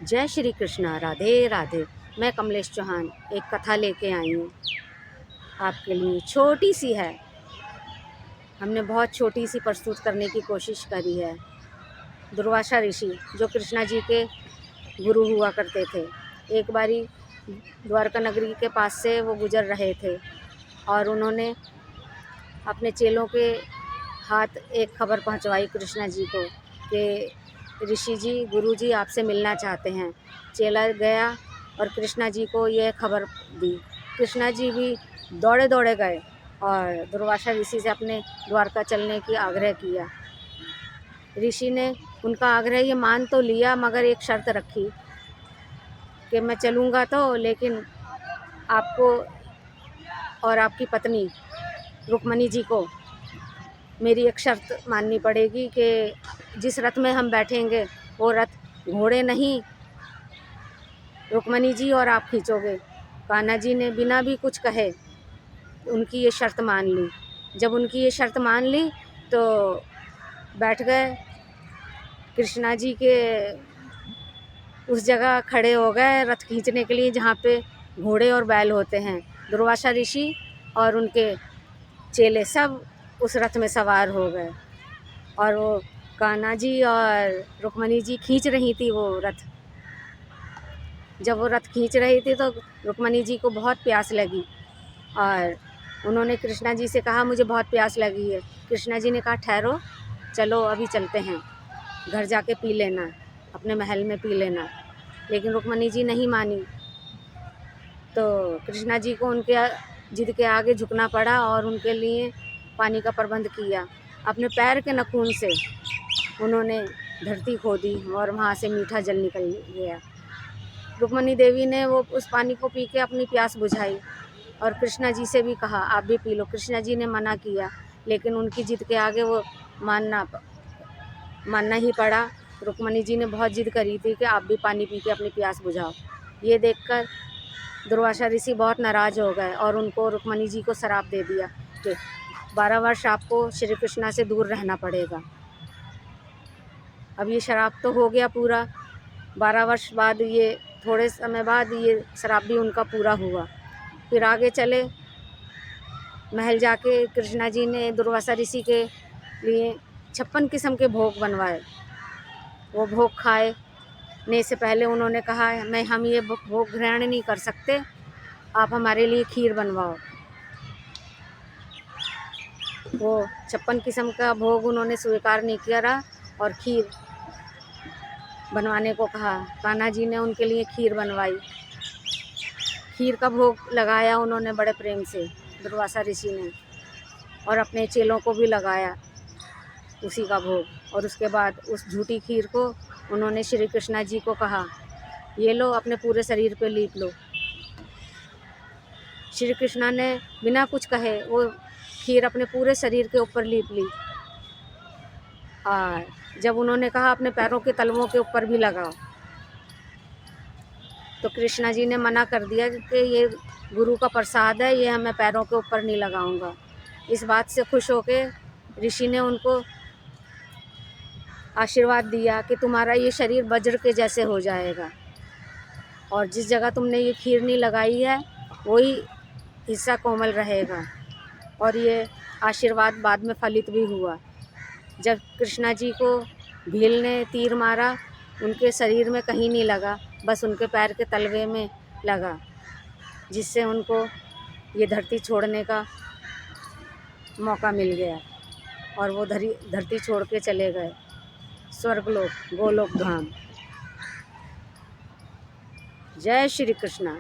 जय श्री कृष्णा, राधे राधे। मैं कमलेश चौहान एक कथा लेके आई हूँ आपके लिए। छोटी सी है, हमने बहुत छोटी सी प्रस्तुत करने की कोशिश करी है। दुर्वासा ऋषि जो कृष्णा जी के गुरु हुआ करते थे, एक बारी द्वारका नगरी के पास से वो गुजर रहे थे और उन्होंने अपने चेलों के हाथ एक खबर पहुंचवाई कृष्णा जी को कि ऋषि जी, गुरु जी आपसे मिलना चाहते हैं। चेला गया और कृष्णा जी को यह खबर दी। कृष्णा जी भी दौड़े दौड़े गए और दुर्वासा ऋषि से अपने द्वारका चलने की आग्रह किया। ऋषि ने उनका आग्रह ये मान तो लिया, मगर एक शर्त रखी कि मैं चलूँगा तो, लेकिन आपको और आपकी पत्नी रुक्मणी जी को मेरी एक शर्त माननी पड़ेगी कि जिस रथ में हम बैठेंगे वो रथ घोड़े नहीं, रुक्मणी जी और आप खींचोगे। कान्हा जी ने बिना भी कुछ कहे उनकी ये शर्त मान ली। जब उनकी ये शर्त मान ली तो बैठ गए। कृष्णा जी के उस जगह खड़े हो गए रथ खींचने के लिए जहाँ पे घोड़े और बैल होते हैं। दुर्वासा ऋषि और उनके चेले सब उस रथ में सवार हो गए और वो कान्हा जी और रुक्मणी जी खींच रही थी वो रथ। जब वो रथ खींच रही थी तो रुक्मणी जी को बहुत प्यास लगी और उन्होंने कृष्णा जी से कहा, मुझे बहुत प्यास लगी है। कृष्णा जी ने कहा, ठहरो, चलो अभी चलते हैं, घर जाके पी लेना, अपने महल में पी लेना। लेकिन रुक्मणी जी नहीं मानी तो कृष्णा जी को उनके जिद के आगे झुकना पड़ा और उनके लिए पानी का प्रबंध किया। अपने पैर के नाखून से उन्होंने धरती खोदी और वहाँ से मीठा जल निकल गया। रुक्मणी देवी ने वो उस पानी को पी के अपनी प्यास बुझाई और कृष्णा जी से भी कहा, आप भी पी लो। कृष्णा जी ने मना किया, लेकिन उनकी जिद के आगे वो मानना ही पड़ा। रुक्मणी जी ने बहुत जिद करी थी कि आप भी पानी पी के अपनी प्यास बुझाओ। ये देखकर दुर्वासा ऋषि बहुत नाराज़ हो गए और उनको रुक्मणी जी को श्राप दे दिया कि 12 वर्ष आपको श्री कृष्णा से दूर रहना पड़ेगा। अब ये श्राप तो हो गया पूरा। 12 वर्ष बाद, ये थोड़े समय बाद ये श्राप भी उनका पूरा हुआ। फिर आगे चले, महल जाके कृष्णा जी ने दुर्वासा ऋषि के लिए 56 किस्म के भोग बनवाए। वो भोग खाए ने से पहले उन्होंने कहा, हम ये भोग ग्रहण नहीं कर सकते, आप हमारे लिए खीर बनवाओ। वो 56 किस्म का भोग उन्होंने स्वीकार नहीं किया और खीर बनवाने को कहा। कान्हा जी ने उनके लिए खीर बनवाई। खीर का भोग लगाया उन्होंने बड़े प्रेम से, दुर्वासा ऋषि ने, और अपने चेलों को भी लगाया उसी का भोग। और उसके बाद उस झूठी खीर को उन्होंने श्री कृष्णा जी को कहा, ये लो, अपने पूरे शरीर पे लीप लो। श्री कृष्णा ने बिना कुछ कहे वो खीर अपने पूरे शरीर के ऊपर लीप ली। और जब उन्होंने कहा अपने पैरों के तलवों के ऊपर भी लगाओ, तो कृष्णा जी ने मना कर दिया कि ये गुरु का प्रसाद है, ये मैं पैरों के ऊपर नहीं लगाऊंगा। इस बात से खुश होके ऋषि ने उनको आशीर्वाद दिया कि तुम्हारा ये शरीर वज्र के जैसे हो जाएगा और जिस जगह तुमने ये खीर नहीं लगाई है वही हिस्सा कोमल रहेगा। और ये आशीर्वाद बाद में फलित भी हुआ। जब कृष्णा जी को भील ने तीर मारा, उनके शरीर में कहीं नहीं लगा, बस उनके पैर के तलवे में लगा, जिससे उनको ये धरती छोड़ने का मौका मिल गया और वो धरती छोड़ के चले गए स्वर्गलोक, गोलोक धाम। जय श्री कृष्णा।